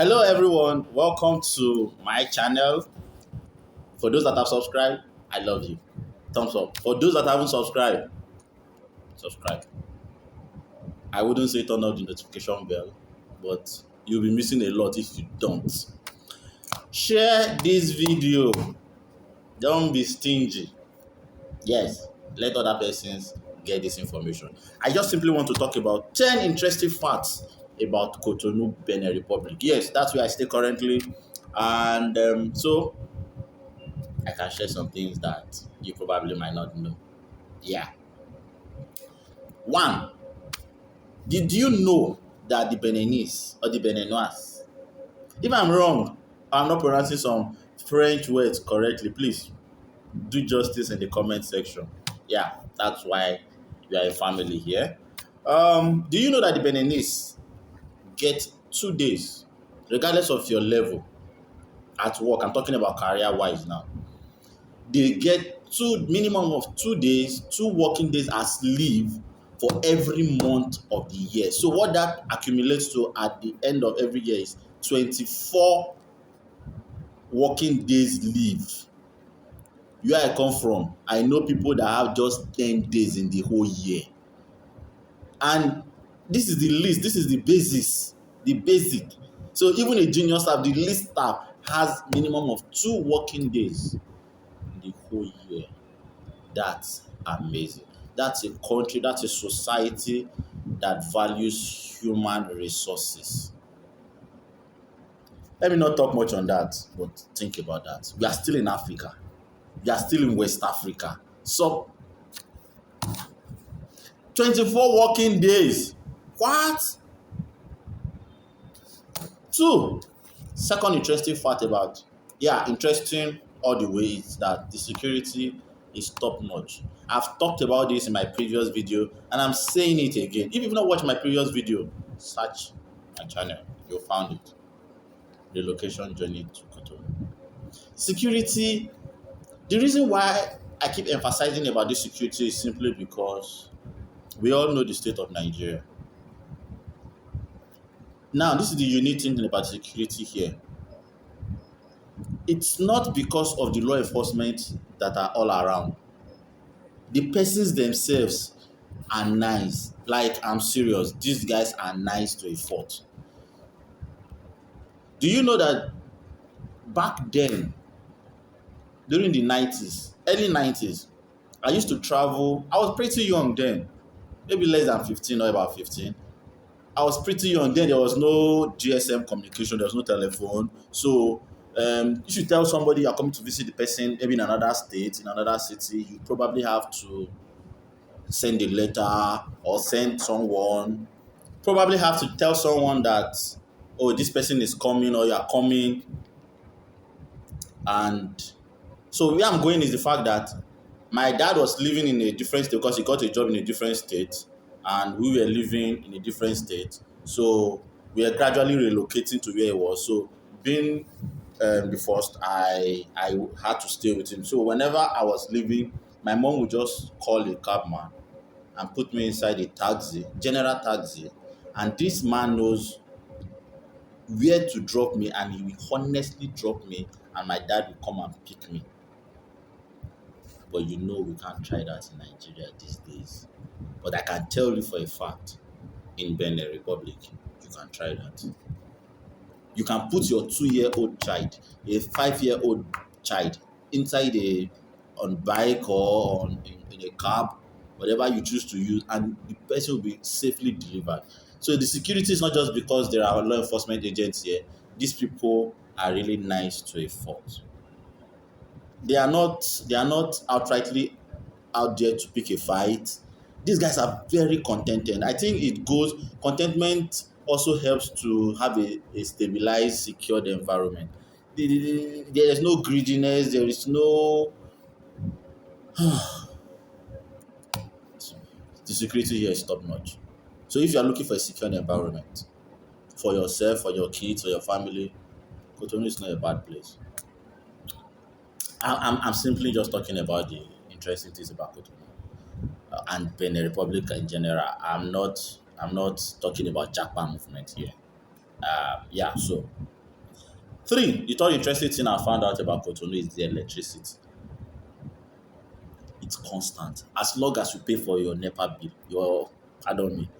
Hello everyone, welcome to my channel. For those that have subscribed, I love you. Thumbs up. For those that haven't subscribed, subscribe. I wouldn't say turn on the notification bell, but you'll be missing a lot if you don't. Share this video. Don't be stingy. Yes, let other persons get this information. I just simply want to talk about 10 interesting facts about Cotonou, Benin Republic. Yes, that's where I stay currently. And so I can share some things that you probably might not know. Yeah. One, did you know that the Beninese or the Beninois, if I'm wrong, I'm not pronouncing some French words correctly, please do justice in the comment section. Yeah, that's why we are a family here. Do you know that the Beninese get 2 days, regardless of your level at work? I'm talking about career-wise now. They get minimum of 2 days, 2 working days as leave for every month of the year. So what that accumulates to at the end of every year is 24 working days leave. Where I come from, I know people that have just 10 days in the whole year. And this is the least, this is the basis, the basic. So even a junior staff, the least staff has minimum of 2 working days the whole year. That's amazing. That's a country, that's a society that values human resources. Let me not talk much on that, but think about that. We are still in Africa. We are still in West Africa. So 24 working days. What? Two. Second interesting fact about, interesting all the way is that the security is top notch. I've talked about this in my previous video and I'm saying it again. If you've not watched my previous video, search my channel. You'll find it. The location journey to Cotonou. Security, the reason why I keep emphasizing about this security is simply because we all know the state of Nigeria. Now, this is the unique thing about security here. It's not because of the law enforcement that are all around. The persons themselves are nice. Like, I'm serious. These guys are nice to a fault. Do you know that back then, during the 90s, early 90s, I used to travel. I was pretty young then, maybe less than 15 or about 15. I was pretty young then. There was no GSM communication. There was no telephone. So if you tell somebody you're coming to visit the person, maybe in another state, in another city, you probably have to send a letter or send someone. Probably have to tell someone that, oh, this person is coming or you are coming. And so where I'm going is the fact that my dad was living in a different state because he got a job in a different state, and we were living in a different state. So we are gradually relocating to where he was. So being the first, I had to stay with him. So whenever I was leaving, my mom would just call a cabman and put me inside a taxi, general taxi, and this man knows where to drop me, and he will honestly drop me, and my dad will come and pick me. But you know we can't try that in Nigeria these days. But I can tell you for a fact, in Benin Republic, you can try that. You can put your 2-year-old child, a 5-year-old child, inside on bike or in a cab, whatever you choose to use, and the person will be safely delivered. So the security is not just because there are law enforcement agents here. These people are really nice to a fault. They are not outrightly out there to pick a fight. These guys are very contented. I think contentment also helps to have a stabilized, secured environment. There is no greediness, there is no the security here is top notch. So if you are looking for a secure environment for yourself, for your kids, for your family, Cotonou is not a bad place. I'm simply just talking about the interesting things about Cotonou and Benin Republic in general. I'm not talking about Japan movement here. So Three, the third interesting thing I found out about Cotonou is the electricity. It's constant. As long as you pay for your NEPA bill, pardon me,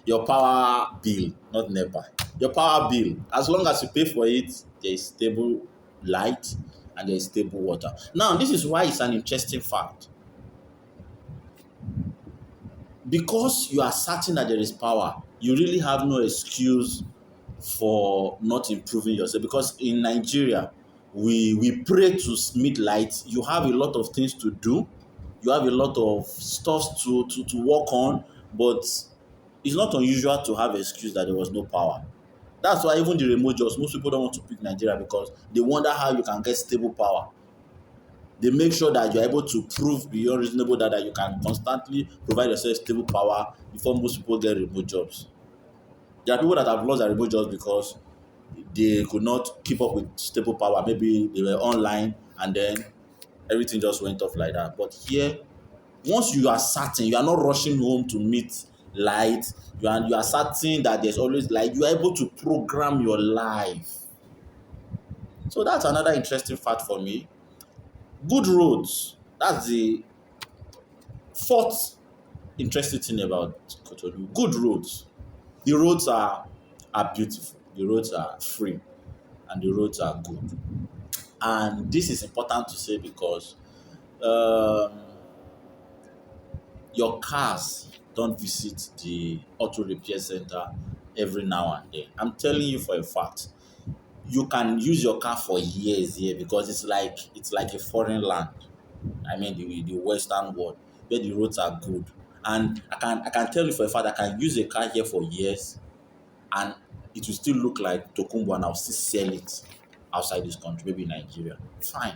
your power bill, not NEPA, your power bill, as long as you pay for it, there is stable light and there is stable water. Now, this is why it's an interesting fact. Because you are certain that there is power, you really have no excuse for not improving yourself. Because in Nigeria, we pray to meet light. You have a lot of things to do. You have a lot of stuff to work on, but it's not unusual to have excuse that there was no power. That's why even the remote jobs, most people don't want to pick Nigeria because they wonder how you can get stable power. They make sure that you're able to prove beyond reasonable doubt that you can constantly provide yourself stable power before most people get remote jobs. There are people that have lost their remote jobs because they could not keep up with stable power. Maybe they were online and then everything just went off like that. But here, once you are certain, you are not rushing home to meet light, you are certain that there's always light, you are able to program your life. So that's another interesting fact for me. Good roads. That's the fourth interesting thing about Cotonou. Good roads. The roads are beautiful. The roads are free and the roads are good. And this is important to say because um, your cars don't visit the auto repair center every now and then. I'm telling you for a fact, you can use your car for years here because it's like a foreign land. I mean the Western world where the roads are good. And I can tell you for a fact I can use a car here for years and it will still look like Tokumbo and I'll still sell it outside this country, maybe in Nigeria. Fine.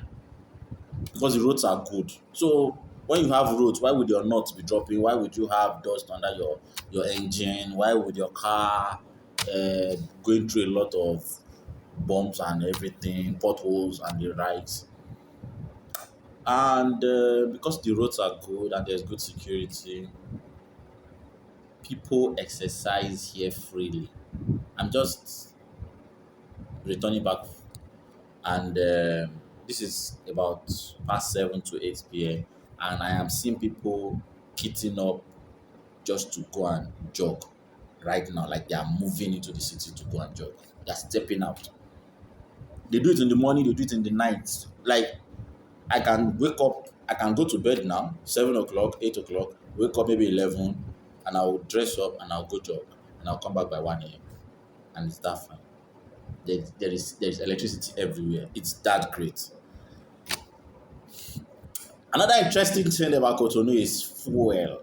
Because the roads are good. So when you have roads, why would your nuts be dropping? Why would you have dust under your engine? Why would your car going through a lot of bumps and everything, potholes and the rights? And because the roads are good and there's good security, people exercise here freely. I'm just returning back, and this is about past 7 to 8 p.m. and I am seeing people kitting up just to go and jog right now, like they are moving into the city to go and jog. They are stepping out. They do it in the morning, they do it in the night. Like I can wake up, I can go to bed now, 7 o'clock, 8 o'clock, wake up maybe 11, and I will dress up and I'll go jog, and I'll come back by 1 a.m. and it's that fine. There is electricity everywhere. It's that great. Another interesting thing about Cotonou is fuel,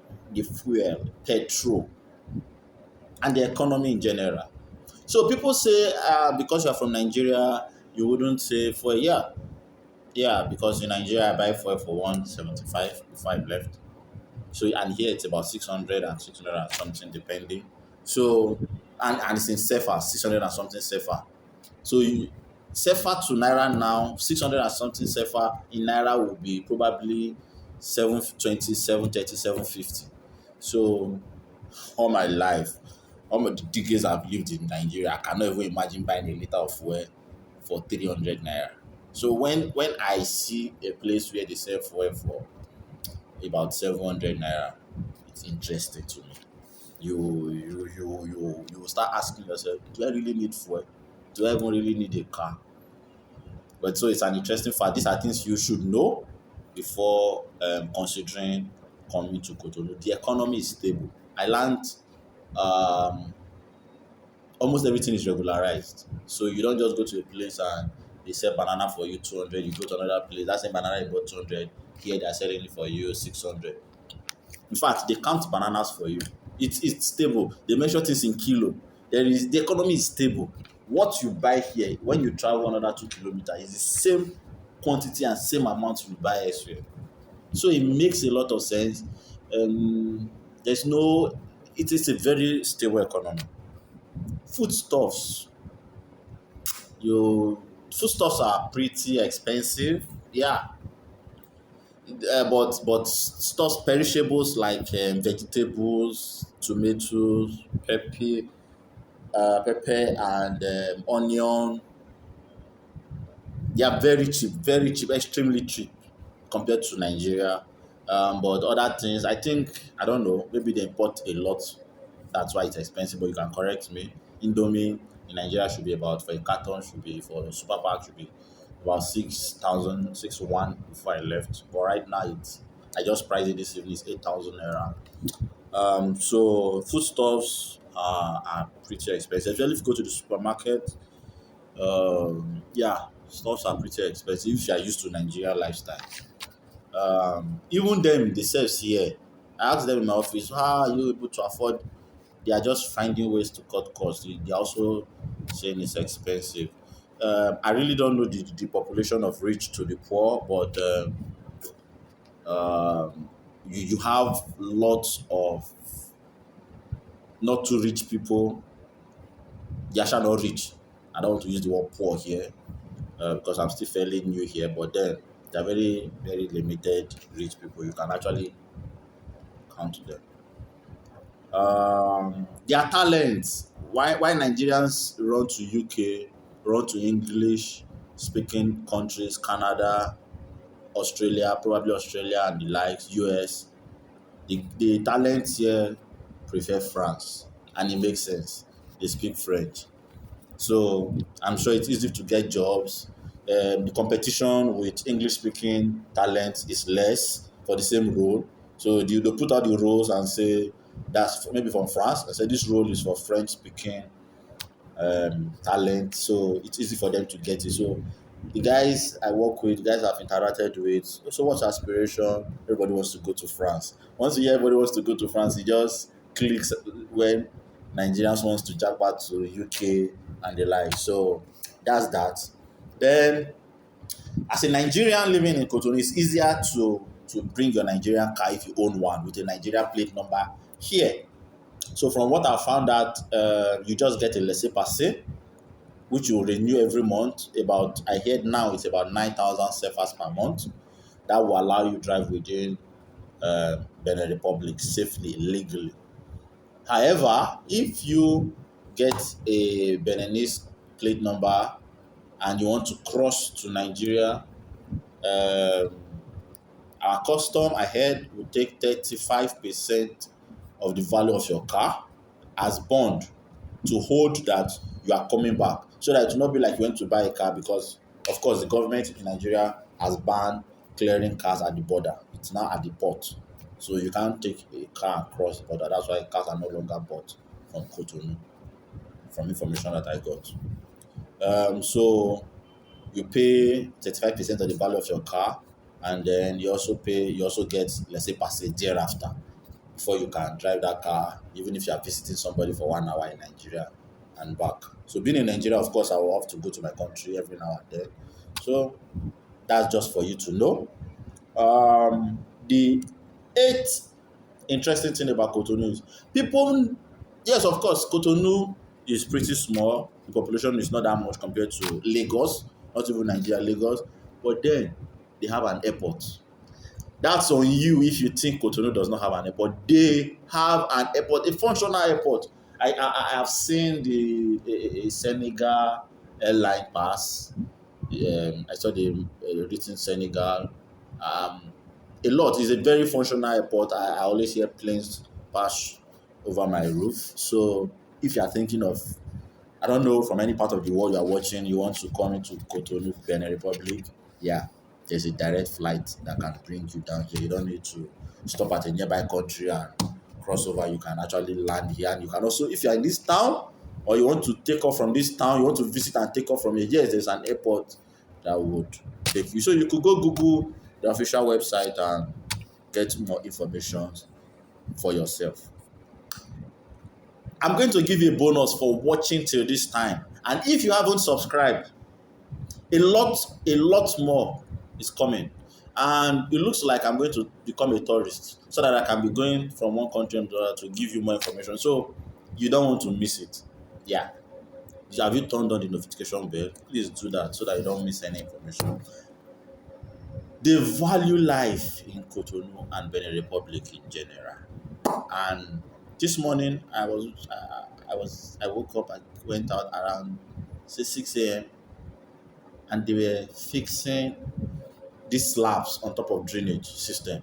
petrol, and the economy in general. So people say because you're from Nigeria, you wouldn't say fuel. Yeah, yeah, because in Nigeria I buy fuel for 175 before I left. So and here it's about 600 and 600 and something depending. So and it's in Sefa, 600 and something Sefa. So Sefa to Naira now, 600 and something Sefa in Naira will be probably 720, 730, 750. So all my life, all my the decades I've lived in Nigeria, I cannot even imagine buying a liter of fuel for 300 Naira. So when I see a place where they sell fuel for about 700 Naira, it's interesting to me. You will start asking yourself, do I really need fuel? Do I even really need a car? But so it's an interesting fact. These are things you should know before considering coming to Cotonou. The economy is stable. I learned um, almost everything is regularized. So you don't just go to a place and they sell banana for you 200. You go to another place, that same banana you bought 200. Here they're selling it for you 600. In fact, they count bananas for you. It's stable. They measure things in kilo. The economy is stable. What you buy here, when you travel another 2 kilometers, is the same quantity and same amount you buy elsewhere. So it makes a lot of sense. There's no. It is a very stable economy. Foodstuffs. You foodstuffs are pretty expensive. Yeah, but stuff perishables like vegetables, tomatoes, pepper and onion, They are very cheap, extremely cheap compared to Nigeria. But other things, I think, I don't know, maybe they import a lot. That's why it's expensive, but you can correct me. Indomie in Nigeria should be about, for a carton, should be, for a super pack, should be about 6,000, 6,1 before I left. But right now, I just priced it this evening, it's 8,000 naira. So foodstuffs are pretty expensive. Especially if you go to the supermarket, yeah, stuffs are pretty expensive if you are used to Nigeria lifestyle. Even them themselves here, I asked them in my office, how are you able to afford? They are just finding ways to cut costs. They are also saying it's expensive. I really don't know the population of rich to the poor, but you have lots of not too rich people. They are actually not rich. I don't want to use the word poor here because I'm still fairly new here, but then there are very, very limited rich people. You can actually count them. Their talents. Why Nigerians run to UK, run to English speaking countries, Canada, Australia, probably Australia and the likes, US. The talents here prefer France, and it makes sense. They speak French. So I'm sure it's easy to get jobs. The competition with English speaking talent is less for the same role. So they put out the roles and say that's maybe from France. I say this role is for French speaking talent. So it's easy for them to get it. So the guys I work with, the guys I've interacted with, so what's aspiration? Everybody wants to go to France. Once you hear everybody wants to go to France, it just clicks when Nigerians wants to jump back to UK and the like. So that's that. Then as a Nigerian living in Cotonou, it's easier to bring your Nigerian car if you own one with a Nigerian plate number here. So from what I found out, you just get a laissez-passer, which you renew every month. About I heard now it's about 9,000 CFAs per month. That will allow you drive within Benin Republic safely, legally. However, if you get a Beninese plate number and you want to cross to Nigeria, um, our custom I heard will take 35% of the value of your car as bond to hold that you are coming back, so that it will not be like you went to buy a car, because of course the government in Nigeria has banned clearing cars at the border. It's now at the port, so you can't take a car across the border. That's why cars are no longer bought from Cotonou, from information that I got. So you pay 35% of the value of your car, and then you also get, let's say, pass thereafter, before you can drive that car, even if you are visiting somebody for 1 hour in Nigeria and back. So being in Nigeria, of course, I will have to go to my country every now and then. So that's just for you to know. The eighth interesting thing about Cotonou is people. Yes, of course, Cotonou is pretty small. The population is not that much compared to Lagos, not even Nigeria, Lagos. But then they have an airport. That's on you if you think Cotonou does not have an airport. They have an airport, a functional airport. I have seen a Senegal airline pass. I saw the written Senegal. A lot. It's a very functional airport. I always hear planes pass over my roof. So if you are thinking of, I don't know, from any part of the world you are watching, you want to come into Cotonou, Benin Republic, yeah, there's a direct flight that can bring you down here. You don't need to stop at a nearby country and cross over. You can actually land here. And you can also, if you are in this town or you want to take off from this town, you want to visit and take off from here, yes, there's an airport that would take you. So you could go Google the official website and get more information for yourself. I'm going to give you a bonus for watching till this time. And if you haven't subscribed, a lot more is coming. And it looks like I'm going to become a tourist so that I can be going from one country to another to give you more information. So you don't want to miss it. Yeah. Have you turned on the notification bell? Please do that so that you don't miss any information. They value life in Cotonou and Benin Republic in general. And this morning I woke up and went out around say 6 a.m. and they were fixing these slabs on top of drainage system.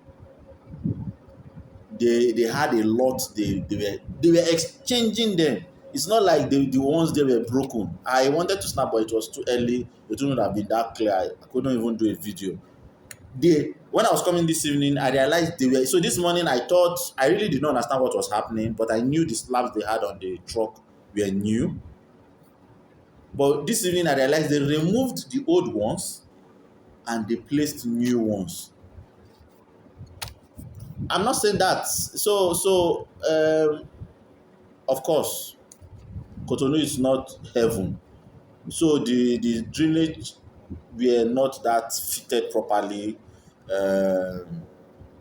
They had a lot. They were exchanging them. It's not like the ones they were broken. I wanted to snap, but it was too early. It wouldn't have been that clear. I couldn't even do a video. When I was coming this evening, I realized they were. So this morning, I thought I really did not understand what was happening, but I knew the slabs they had on the truck were new. But this evening, I realized they removed the old ones and they placed new ones. I'm not saying that. Of course, Cotonou is not heaven. So the drainage were not that fitted properly,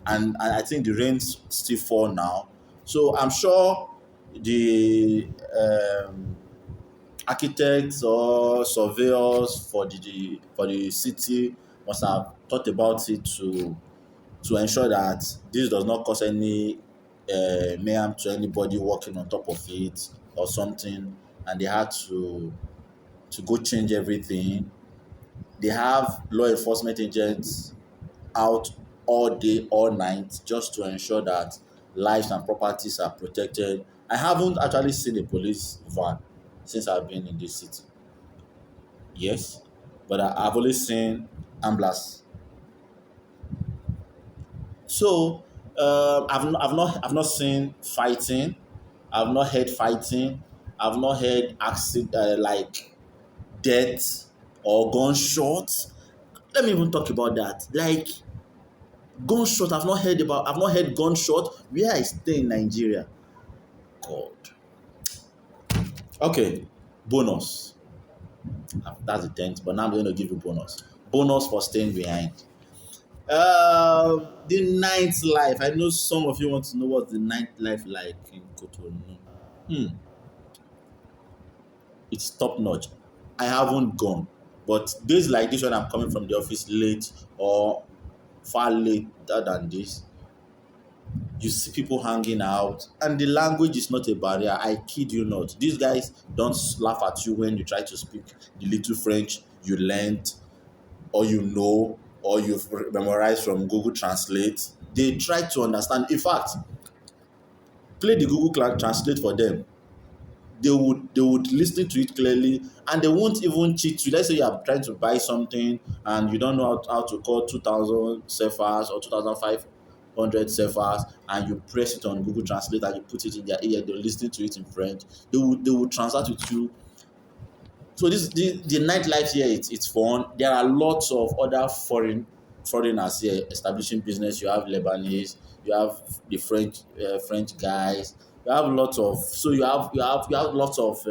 and I think the rains still fall now. So I'm sure the architects or surveyors for the city must have thought about it to ensure that this does not cause any mayhem to anybody walking on top of it or something, and they had to go change everything. They have law enforcement agents out all day, all night, just to ensure that lives and properties are protected. I haven't actually seen a police van since I've been in this city. Yes, but I've only seen ambulance. So I've not seen fighting. I've not heard fighting. I've not heard accident like death or gunshots. Let me even talk about that. Like gunshot, I've not heard gunshot where I stay in Nigeria. God. Okay, bonus. That's the 10th, but now I'm going to give you bonus. Bonus for staying behind. The nightlife. I know some of you want to know what the nightlife like in Cotonou. Hmm, it's top notch. I haven't gone, but days like this when I'm coming from the office late or far later than this, you see people hanging out, and the language is not a barrier. I kid you not. These guys don't laugh at you when you try to speak the little French you learned or you know or you've memorized from Google Translate. They try to understand. In fact, play the Google Translate for them. They would listen to it clearly, and they won't even cheat you. Let's say you are trying to buy something and you don't know how to call 2,000 CFAs or 2,500 CFAs, and you press it on Google Translate and you put it in their ear. They're listening to it in French. They will translate with you. So the nightlife here, it's fun. There are lots of other foreigners here establishing business. You have Lebanese, you have the French guys. You have lots of you have lots of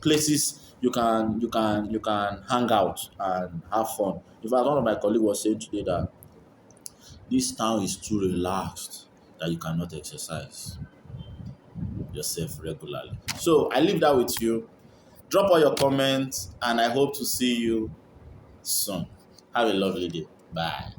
places you can hang out and have fun. In fact, one of my colleagues was saying today that this town is too relaxed that you cannot exercise yourself regularly. So I leave that with you. Drop all your comments, and I hope to see you soon. Have a lovely day. Bye.